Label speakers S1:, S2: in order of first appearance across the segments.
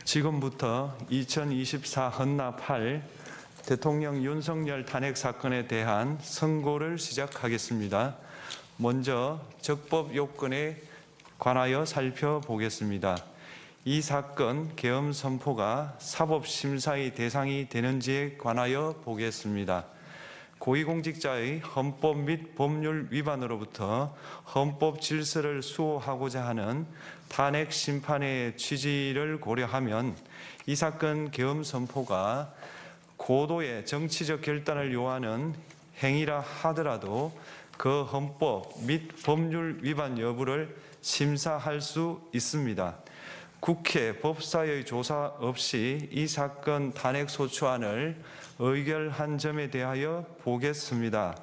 S1: 지금부터 2024 헌납 8 대통령 윤석열 탄핵 사건에 대한 선고를 시작하겠습니다. 먼저 적법 요건에 관하여 살펴보겠습니다. 이 사건 계엄 선포가 사법심사의 대상이 되는지에 관하여 보겠습니다. 고위공직자의 헌법 및 법률 위반으로부터 헌법 질서를 수호하고자 하는 탄핵 심판의 취지를 고려하면 이 사건 계엄 선포가 고도의 정치적 결단을 요하는 행위라 하더라도 그 헌법 및 법률 위반 여부를 심사할 수 있습니다. 국회 법사의 조사 없이 이 사건 탄핵 소추안을 의결한 점에 대하여 보겠습니다.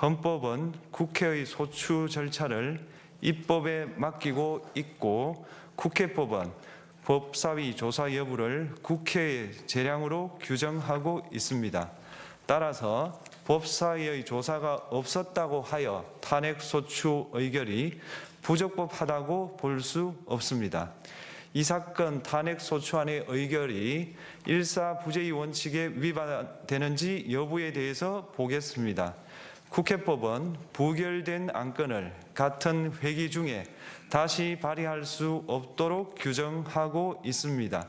S1: 헌법은 국회의 소추 절차를 입법에 맡기고 있고 국회법은 법사위 조사 여부를 국회의 재량으로 규정하고 있습니다. 따라서 법사위의 조사가 없었다고 하여 탄핵소추 의결이 부적법하다고 볼 수 없습니다. 이 사건 탄핵소추안의 의결이 일사부재의 원칙에 위반되는지 여부에 대해서 보겠습니다. 국회법은 부결된 안건을 같은 회기 중에 다시 발의할 수 없도록 규정하고 있습니다.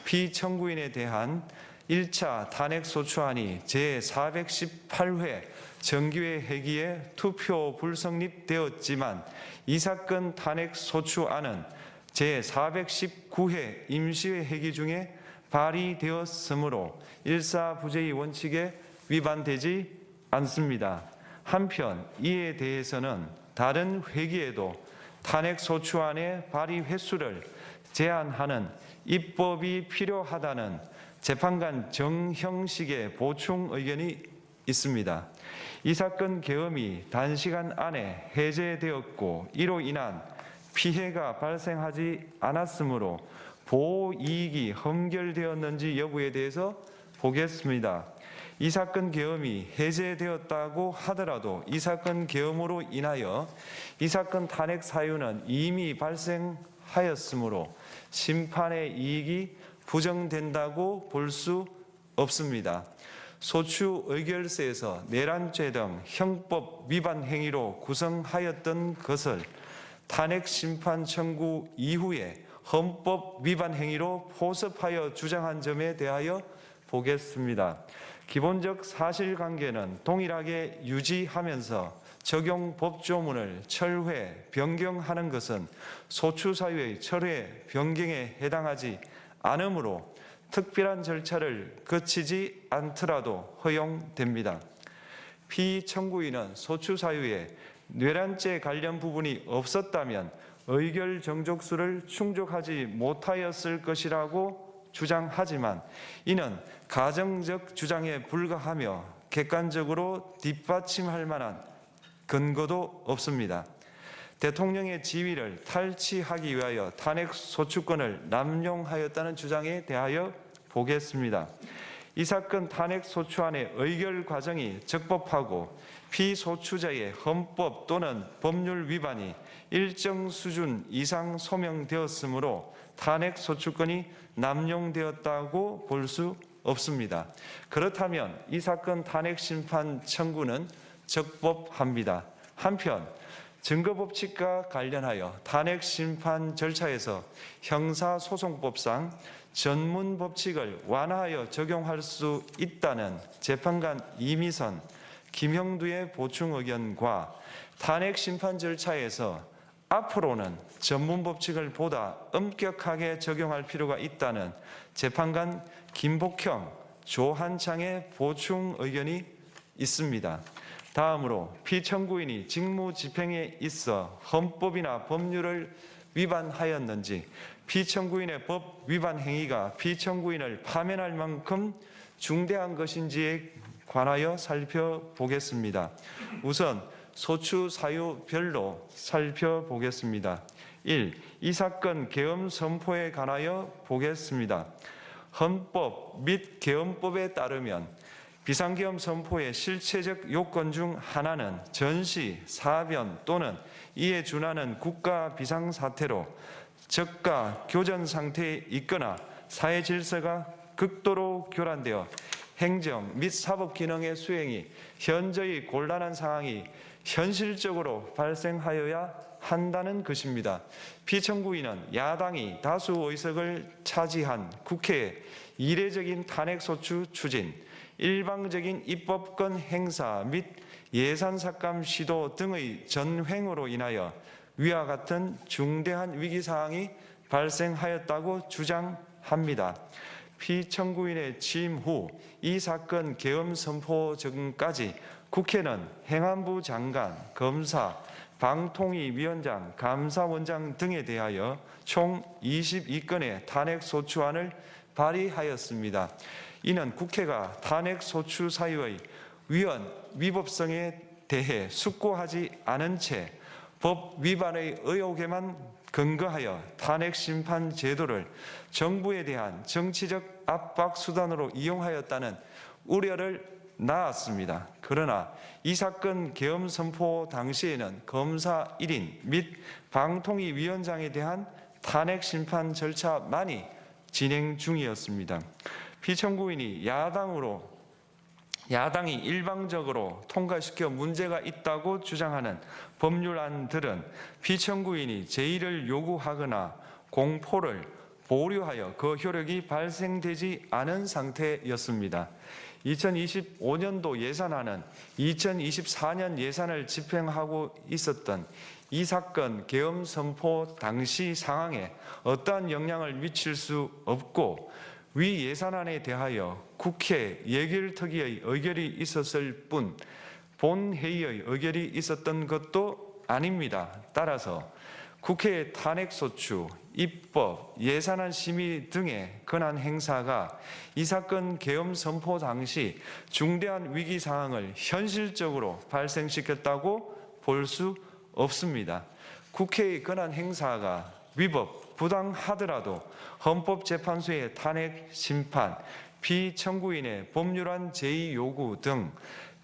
S1: 피청구인에 대한 1차 탄핵소추안이 제418회 정기회 회기에 투표 불성립되었지만 이 사건 탄핵소추안은 제419회 임시회 회기 중에 발의되었으므로 일사부재의 원칙에 위반되지 않습니다. 한편 이에 대해서는 다른 회기에도 탄핵소추안의 발의 횟수를 제한하는 입법이 필요하다는 재판관 정형식의 보충 의견이 있습니다. 이 사건 계엄이 단시간 안에 해제되었고 이로 인한 피해가 발생하지 않았으므로 보호 이익이 험결되었는지 여부에 대해서 보겠습니다. 이 사건 계엄이 해제되었다고 하더라도 이 사건 계엄으로 인하여 이 사건 탄핵 사유는 이미 발생하였으므로 심판의 이익이 부정된다고 볼 수 없습니다. 소추 의결서에서 내란죄 등 형법 위반 행위로 구성하였던 것을 탄핵 심판 청구 이후에 헌법 위반 행위로 포섭하여 주장한 점에 대하여 보겠습니다. 기본적 사실관계는 동일하게 유지하면서 적용 법조문을 철회, 변경하는 것은 소추 사유의 철회, 변경에 해당하지 않으므로 특별한 절차를 거치지 않더라도 허용됩니다. 피청구인은 소추 사유에 내란죄 관련 부분이 없었다면 의결 정족수를 충족하지 못하였을 것이라고 주장하지만 이는 가정적 주장에 불과하며 객관적으로 뒷받침할 만한 근거도 없습니다. 대통령의 지위를 탈취하기 위하여 탄핵 소추권을 남용하였다는 주장에 대하여 보겠습니다. 이 사건 탄핵 소추안의 의결 과정이 적법하고 피소추자의 헌법 또는 법률 위반이 일정 수준 이상 소명되었으므로 탄핵 소추권이 남용되었다고 볼 수 없습니다. 그렇다면 이 사건 탄핵 심판 청구는 적법합니다. 한편 증거법칙과 관련하여 탄핵 심판 절차에서 형사소송법상 전문법칙을 완화하여 적용할 수 있다는 재판관 이미선, 김형두의 보충 의견과 탄핵 심판 절차에서 앞으로는 전문법칙을 보다 엄격하게 적용할 필요가 있다는 재판관 김복형, 조한창의 보충 의견이 있습니다. 다음으로 피청구인이 직무집행에 있어 헌법이나 법률을 위반하였는지 피청구인의 법 위반 행위가 피청구인을 파면할 만큼 중대한 것인지에 관하여 살펴보겠습니다. 우선 소추 사유별로 살펴보겠습니다. 1. 이 사건 계엄 선포에 관하여 보겠습니다. 헌법 및 계엄법에 따르면 비상계엄 선포의 실체적 요건 중 하나는 전시, 사변 또는 이에 준하는 국가 비상사태로 저가 교전 상태에 있거나 사회 질서가 극도로 교란되어 행정 및 사법 기능의 수행이 현저히 곤란한 상황이 현실적으로 발생하여야 한다는 것입니다. 피청구인은 야당이 다수 의석을 차지한 국회의 이례적인 탄핵소추 추진, 일방적인 입법권 행사 및 예산 삭감 시도 등의 전횡으로 인하여 위와 같은 중대한 위기사항이 발생하였다고 주장합니다. 피청구인의 취임 후 이 사건 계엄 선포 전까지 국회는 행안부 장관, 검사, 방통위위원장, 감사원장 등에 대하여 총 22건의 탄핵소추안을 발의하였습니다. 이는 국회가 탄핵소추 사유의 위법성에 대해 숙고하지 않은 채 법 위반의 의혹에만 근거하여 탄핵심판 제도를 정부에 대한 정치적 압박 수단으로 이용하였다는 우려를 낳았습니다. 그러나 이 사건 계엄 선포 당시에는 검사 1인 및 방통위위원장에 대한 탄핵심판 절차만이 진행 중이었습니다. 피청구인이 야당이 일방적으로 통과시켜 문제가 있다고 주장하는 법률안들은 피청구인이 제의를 요구하거나 공포를 보류하여 그 효력이 발생되지 않은 상태였습니다. 2025년도 예산안은 2024년 예산을 집행하고 있었던 이 사건 계엄 선포 당시 상황에 어떠한 영향을 미칠 수 없고 위 예산안에 대하여 국회 예결특위의 의결이 있었을 뿐 본회의의 의결이 있었던 것도 아닙니다. 따라서 국회의 탄핵소추, 입법, 예산안 심의 등의 권한 행사가 이 사건 계엄 선포 당시 중대한 위기 상황을 현실적으로 발생시켰다고 볼 수 없습니다. 국회의 권한 행사가 위법, 부당하더라도 헌법재판소의 탄핵 심판, 피청구인의 법률안 제의 요구 등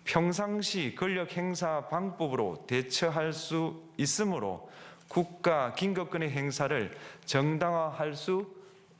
S1: 평상시 권력 행사 방법으로 대처할 수 있으므로 국가 긴급권의 행사를 정당화할 수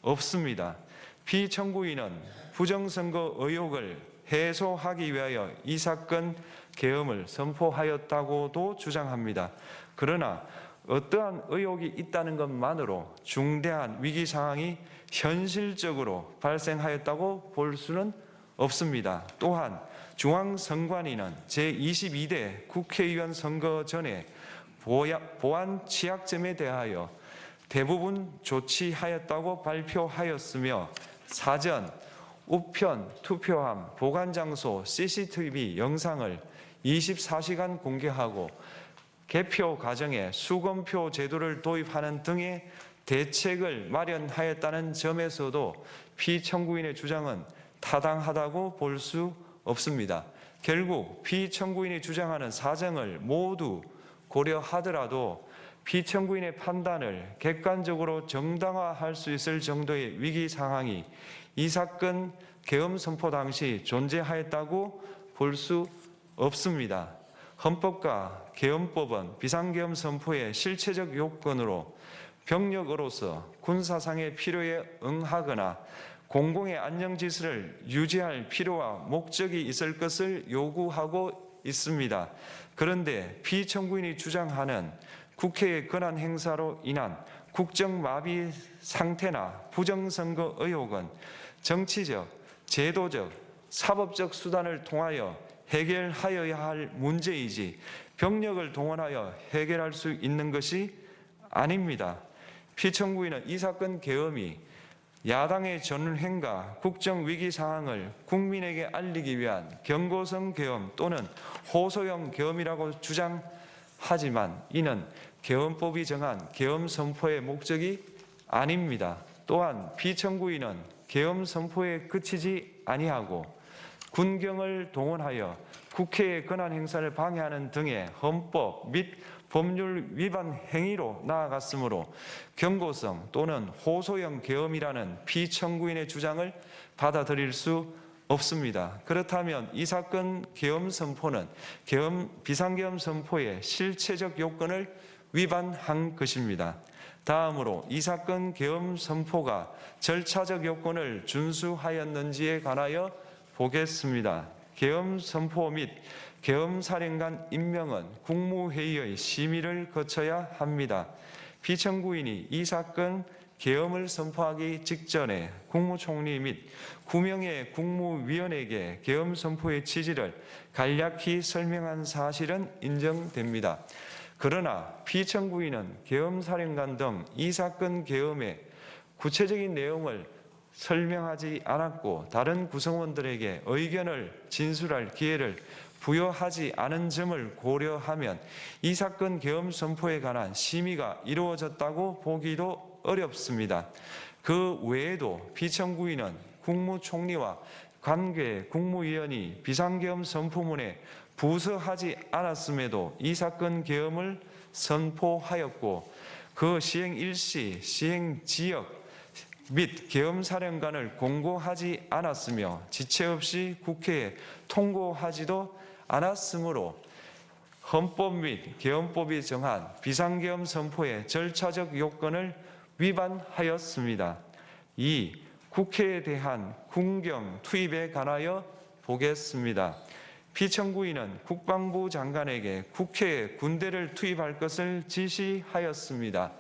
S1: 없습니다. 피청구인은 부정선거 의혹을 해소하기 위하여 이 사건 계엄을 선포하였다고도 주장합니다. 그러나 어떠한 의혹이 있다는 것만으로 중대한 위기 상황이 현실적으로 발생하였다고 볼 수는 없습니다. 또한 중앙선관위는 제22대 국회의원 선거 전에 보안 취약점에 대하여 대부분 조치하였다고 발표하였으며 사전, 우편, 투표함, 보관장소, CCTV 영상을 24시간 공개하고 개표 과정에 수검표 제도를 도입하는 등의 대책을 마련하였다는 점에서도 피청구인의 주장은 타당하다고 볼 수 없습니다. 결국 피청구인이 주장하는 사정을 모두 고려하더라도 피청구인의 판단을 객관적으로 정당화할 수 있을 정도의 위기 상황이 이 사건 계엄 선포 당시 존재하였다고 볼 수 없습니다. 헌법과 계엄법은 비상계엄 선포의 실체적 요건으로 병력으로서 군사상의 필요에 응하거나 공공의 안녕 질서를 유지할 필요와 목적이 있을 것을 요구하고 있습니다. 그런데 피청구인이 주장하는 국회의 권한 행사로 인한 국정마비 상태나 부정선거 의혹은 정치적, 제도적, 사법적 수단을 통하여 해결하여야 할 문제이지 병력을 동원하여 해결할 수 있는 것이 아닙니다. 피청구인은 이 사건 계엄이 야당의 전횡과 국정위기 상황을 국민에게 알리기 위한 경고성 계엄 또는 호소형 계엄이라고 주장하지만 이는 계엄법이 정한 계엄 선포의 목적이 아닙니다. 또한 피청구인은 계엄 선포에 그치지 아니하고 군경을 동원하여 국회의 권한 행사를 방해하는 등의 헌법 및 법률 위반 행위로 나아갔으므로 경고성 또는 호소형 계엄이라는 피청구인의 주장을 받아들일 수 없습니다. 그렇다면 이 사건 계엄 선포는 비상계엄 선포의 실체적 요건을 위반한 것입니다. 다음으로 이 사건 계엄 선포가 절차적 요건을 준수하였는지에 관하여 보겠습니다. 계엄 선포 및 계엄사령관 임명은 국무회의의 심의를 거쳐야 합니다. 피청구인이 이 사건 계엄을 선포하기 직전에 국무총리 및 9명의 국무위원에게 계엄 선포의 취지를 간략히 설명한 사실은 인정됩니다. 그러나 피청구인은 계엄사령관 등 이 사건 계엄의 구체적인 내용을 설명하지 않았고 다른 구성원들에게 의견을 진술할 기회를 부여하지 않은 점을 고려하면 이 사건 계엄 선포에 관한 심의가 이루어졌다고 보기도 어렵습니다. 그 외에도 피청구인은 국무총리와 관계 국무위원이 비상계엄 선포문에 부서하지 않았음에도 이 사건 계엄을 선포하였고 그 시행 일시, 시행 지역 및 계엄사령관을 공고하지 않았으며 지체 없이 국회에 통고하지도 않았으므로 헌법 및 계엄법이 정한 비상계엄 선포의 절차적 요건을 위반하였습니다. 2. 국회에 대한 군경 투입에 관하여 보겠습니다. 피청구인은 국방부 장관에게 국회에 군대를 투입할 것을 지시하였습니다.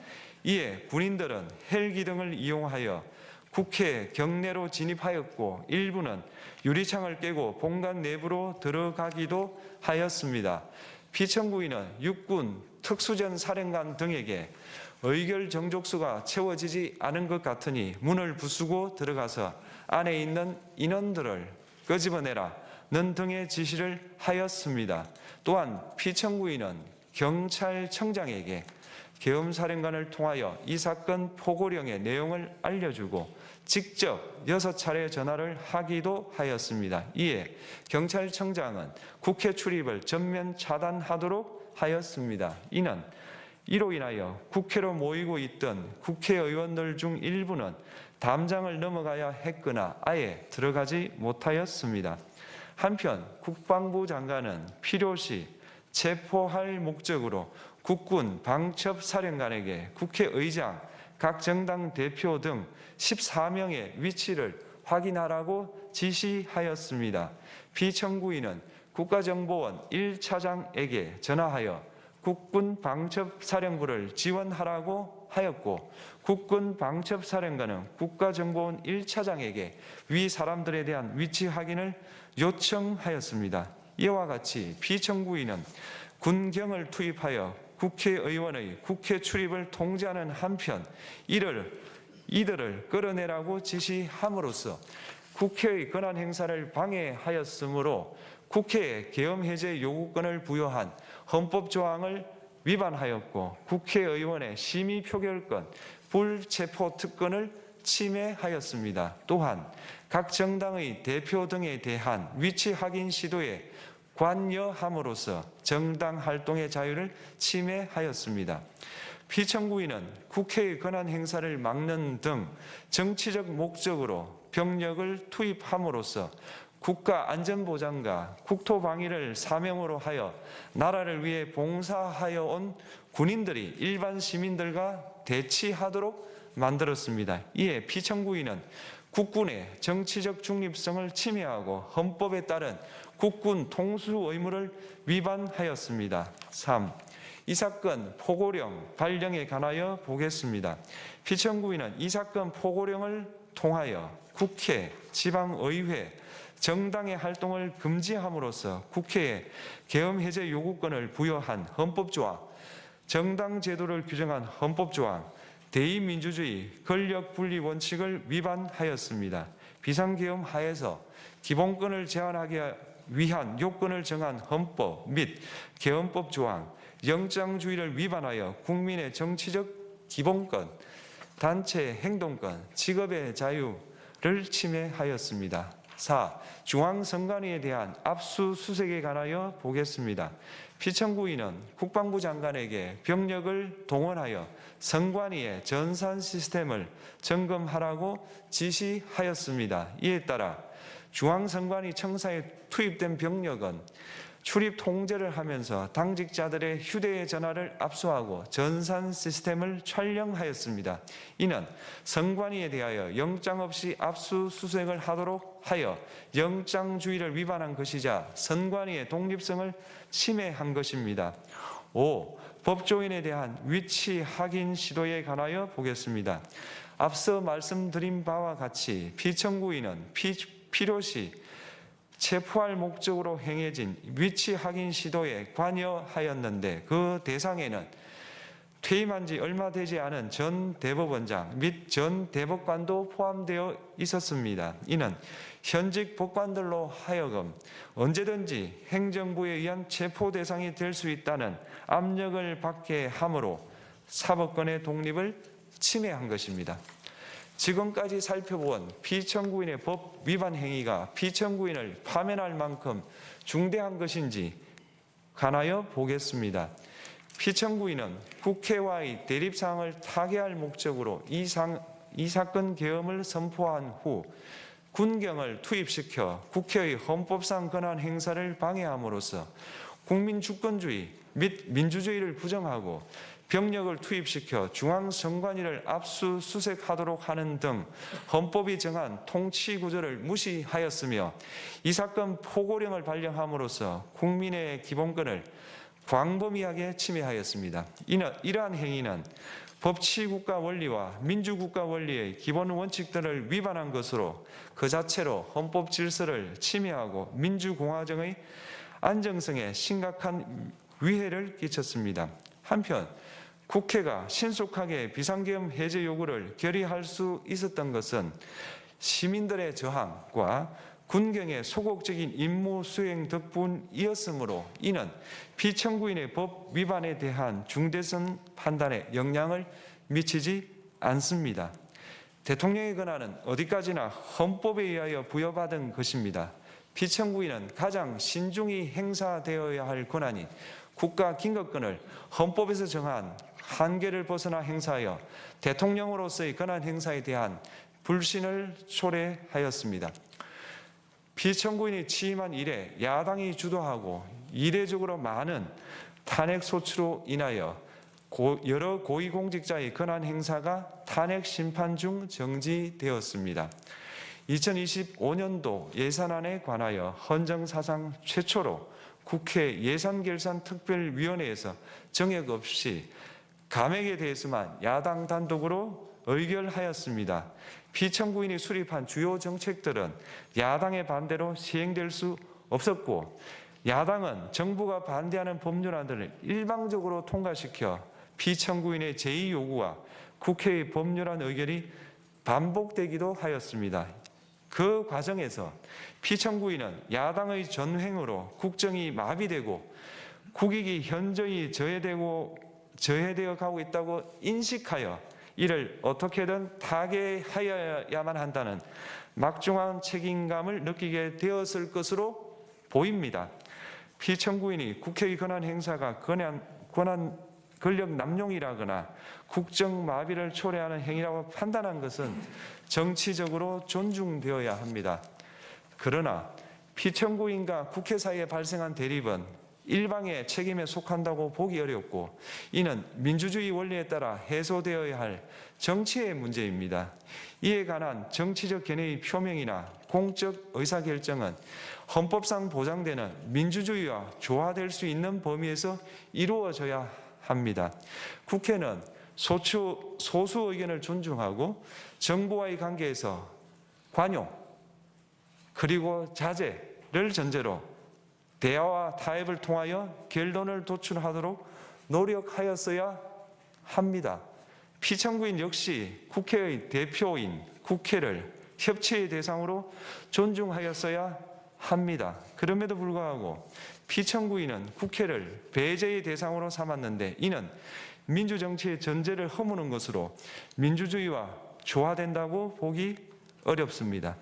S1: 이에 군인들은 헬기 등을 이용하여 국회 경내로 진입하였고 일부는 유리창을 깨고 본관 내부로 들어가기도 하였습니다. 피청구인은 육군 특수전 사령관 등에게 의결 정족수가 채워지지 않은 것 같으니 문을 부수고 들어가서 안에 있는 인원들을 끄집어내라는 등의 지시를 하였습니다. 또한 피청구인은 경찰청장에게 계엄사령관을 통하여 이 사건 포고령의 내용을 알려주고 직접 6차례 전화를 하기도 하였습니다. 이에 경찰청장은 국회 출입을 전면 차단하도록 하였습니다. 이로 인하여 국회로 모이고 있던 국회의원들 중 일부는 담장을 넘어가야 했거나 아예 들어가지 못하였습니다. 한편 국방부 장관은 필요시 체포할 목적으로 국군 방첩사령관에게 국회의장, 각 정당 대표 등 14명의 위치를 확인하라고 지시하였습니다. 피청구인은 국가정보원 1차장에게 전화하여 국군 방첩사령부를 지원하라고 하였고 국군 방첩사령관은 국가정보원 1차장에게 위 사람들에 대한 위치 확인을 요청하였습니다. 이와 같이 피청구인은 군경을 투입하여 국회의원의 국회 출입을 통제하는 한편 이들을 끌어내라고 지시함으로써 국회의 권한 행사를 방해하였으므로 국회에 계엄 해제 요구권을 부여한 헌법 조항을 위반하였고 국회의원의 심의 표결권, 불체포 특권을 침해하였습니다. 또한 각 정당의 대표 등에 대한 위치 확인 시도에 관여함으로써 정당 활동의 자유를 침해하였습니다. 피청구인은 국회의 권한 행사를 막는 등 정치적 목적으로 병력을 투입함으로써 국가안전보장과 국토방위를 사명으로 하여 나라를 위해 봉사하여 온 군인들이 일반 시민들과 대치하도록 만들었습니다. 이에 피청구인은 국군의 정치적 중립성을 침해하고 헌법에 따른 국군 통수 의무를 위반하였습니다. 3. 이 사건 포고령 발령에 관하여 보겠습니다. 피청구인은 이 사건 포고령을 통하여 국회, 지방의회, 정당의 활동을 금지함으로써 국회에 계엄 해제 요구권을 부여한 헌법조항, 정당 제도를 규정한 헌법조항, 대의민주주의 권력분리 원칙을 위반하였습니다. 비상계엄 하에서 기본권을 제한하기 위한 요건을 정한 헌법 및 계엄법 조항, 영장주의를 위반하여 국민의 정치적 기본권, 단체 행동권, 직업의 자유를 침해하였습니다. 4. 중앙선관위에 대한 압수수색에 관하여 보겠습니다. 피청구인은 국방부 장관에게 병력을 동원하여 선관위의 전산 시스템을 점검하라고 지시하였습니다. 이에 따라 중앙선관위 청사에 투입된 병력은 출입 통제를 하면서 당직자들의 휴대전화를 압수하고 전산 시스템을 촬영하였습니다. 이는 선관위에 대하여 영장 없이 압수수색을 하도록 하여 영장주의를 위반한 것이자 선관위의 독립성을 침해한 것입니다. 5. 법조인에 대한 위치 확인 시도에 관하여 보겠습니다. 앞서 말씀드린 바와 같이 피청구인은 필요시 체포할 목적으로 행해진 위치 확인 시도에 관여하였는데 그 대상에는 퇴임한 지 얼마 되지 않은 전 대법원장 및 전 대법관도 포함되어 있었습니다. 이는 현직 법관들로 하여금 언제든지 행정부에 의한 체포 대상이 될 수 있다는 압력을 받게 함으로 사법권의 독립을 침해한 것입니다. 지금까지 살펴본 피청구인의 법 위반 행위가 피청구인을 파면할 만큼 중대한 것인지 관하여 보겠습니다. 피청구인은 국회와의 대립사항을 타개할 목적으로 이 사건 계엄을 선포한 후 군경을 투입시켜 국회의 헌법상 권한 행사를 방해함으로써 국민 주권주의 및 민주주의를 부정하고 병력을 투입시켜 중앙선관위를 압수수색하도록 하는 등 헌법이 정한 통치구조를 무시하였으며 이 사건 포고령을 발령함으로써 국민의 기본권을 광범위하게 침해하였습니다. 이러한 행위는 법치국가 원리와 민주국가 원리의 기본 원칙들을 위반한 것으로 그 자체로 헌법 질서를 침해하고 민주공화정의 안정성에 심각한 위해를 끼쳤습니다. 한편 국회가 신속하게 비상계엄 해제 요구를 결의할 수 있었던 것은 시민들의 저항과 군경의 소극적인 임무 수행 덕분이었으므로 이는 피청구인의 법 위반에 대한 중대성 판단에 영향을 미치지 않습니다. 대통령의 권한은 어디까지나 헌법에 의하여 부여받은 것입니다. 피청구인은 가장 신중히 행사되어야 할 권한인 국가 긴급권을 헌법에서 정한 한계를 벗어나 행사하여 대통령으로서의 권한 행사에 대한 불신을 초래하였습니다. 피청구인이 취임한 이래 야당이 주도하고 이례적으로 많은 탄핵 소추로 인하여 여러 고위공직자의 권한 행사가 탄핵 심판 중 정지되었습니다. 2025년도 예산안에 관하여 헌정사상 최초로 국회 예산결산특별위원회에서 정액 없이 감액에 대해서만 야당 단독으로 의결하였습니다. 피청구인이 수립한 주요 정책들은 야당의 반대로 시행될 수 없었고 야당은 정부가 반대하는 법률안들을 일방적으로 통과시켜 피청구인의 제2 요구와 국회의 법률안 의결이 반복되기도 하였습니다. 그 과정에서 피청구인은 야당의 전횡으로 국정이 마비되고 국익이 현저히 저해되어 가고 있다고 인식하여 이를 어떻게든 타개하여야만 한다는 막중한 책임감을 느끼게 되었을 것으로 보입니다. 피청구인이 국회의 권한 행사가 권력 남용이라거나 국정 마비를 초래하는 행위라고 판단한 것은 정치적으로 존중되어야 합니다. 그러나 피청구인과 국회 사이에 발생한 대립은 일방의 책임에 속한다고 보기 어렵고 이는 민주주의 원리에 따라 해소되어야 할 정치의 문제입니다. 이에 관한 정치적 견해의 표명이나 공적 의사결정은 헌법상 보장되는 민주주의와 조화될 수 있는 범위에서 이루어져야 합니다. 국회는 소수 의견을 존중하고 정부와의 관계에서 관용 그리고 자제를 전제로 대화와 타협을 통하여 결론을 도출하도록 노력하였어야 합니다. 피청구인 역시 국회의 대표인 국회를 협치의 대상으로 존중하였어야 합니다. 그럼에도 불구하고 피청구인은 국회를 배제의 대상으로 삼았는데 이는 민주정치의 전제를 허무는 것으로 민주주의와 조화된다고 보기 어렵습니다.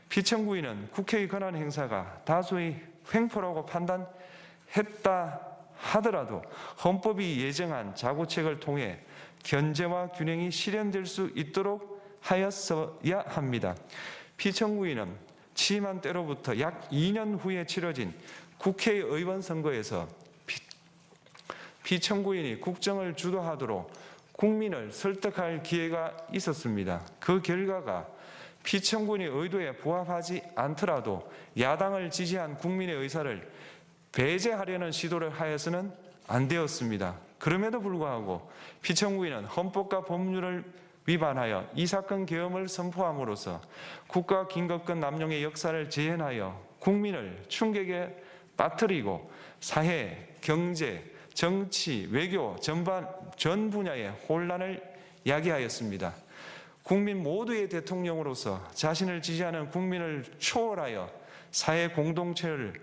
S1: 피청구인은 국회의 권한 행사가 다수의 횡포라고 판단했다 하더라도 헌법이 예정한 자구책을 통해 견제와 균형이 실현될 수 있도록 하였어야 합니다. 피청구인은 취임한 때로부터 약 2년 후에 치러진 국회의원 선거에서 피청구인이 국정을 주도하도록 국민을 설득할 기회가 있었습니다. 그 결과가 피청구인의 의도에 부합하지 않더라도 야당을 지지한 국민의 의사를 배제하려는 시도를 하여서는 안 되었습니다. 그럼에도 불구하고 피청구인은 헌법과 법률을 위반하여 이 사건 계엄을 선포함으로써 국가 긴급권 남용의 역사를 재현하여 국민을 충격에 빠뜨리고 사회, 경제, 정치, 외교 전 분야의 혼란을 야기하였습니다. 국민 모두의 대통령으로서 자신을 지지하는 국민을 초월하여 사회 공동체를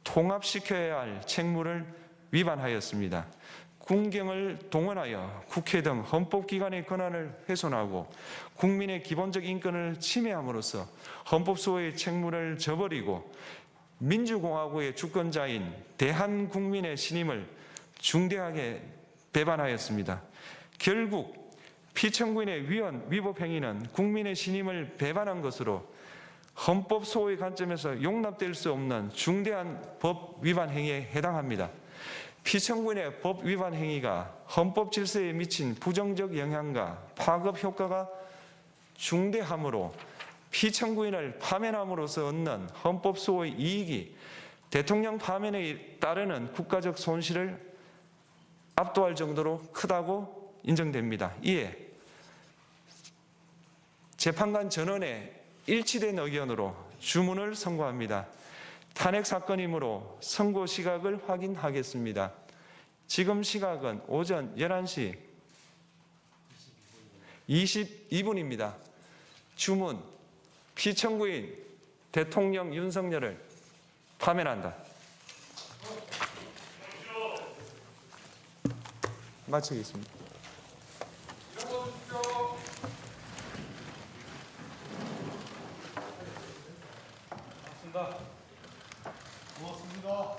S1: 통합시켜야 할 책무를 위반하였습니다. 군경을 동원하여 국회 등 헌법기관의 권한을 훼손하고 국민의 기본적 인권을 침해함으로써 헌법 수호의 책무를 저버리고 민주공화국의 주권자인 대한국민의 신임을 중대하게 배반하였습니다. 결국 피청구인의 위법 행위는 국민의 신임을 배반한 것으로 헌법 수호의 관점에서 용납될 수 없는 중대한 법 위반 행위에 해당합니다. 피청구인의 법 위반 행위가 헌법 질서에 미친 부정적 영향과 파급 효과가 중대하므로 피청구인을 파면함으로써 얻는 헌법 수호의 이익이 대통령 파면에 따르는 국가적 손실을 압도할 정도로 크다고 인정됩니다. 이에 재판관 전원의 일치된 의견으로 주문을 선고합니다. 탄핵 사건이므로 선고 시각을 확인하겠습니다. 지금 시각은 오전 11시 22분입니다. 주문, 피청구인 대통령 윤석열을 파면한다. 마치겠습니다.
S2: 고맙습니다.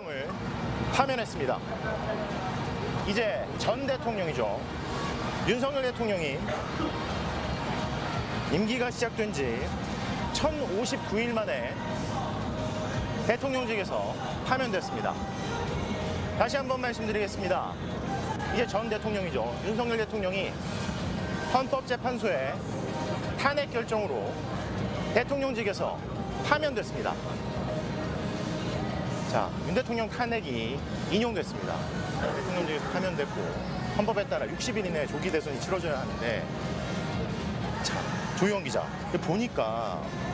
S2: 을 파면했습니다. 이제 전 대통령이죠. 윤석열 대통령이 임기가 시작된 지 1059일 만에 대통령직에서 파면됐습니다. 다시 한번 말씀드리겠습니다. 이제 전 대통령이죠. 윤석열 대통령이 헌법재판소의 탄핵 결정으로 대통령직에서 파면됐습니다. 자, 윤 대통령 탄핵이 인용됐습니다. 대통령직에서 파면됐고 헌법에 따라 60일 이내에 조기 대선이 치러져야 하는데 자, 조희원 기자 보니까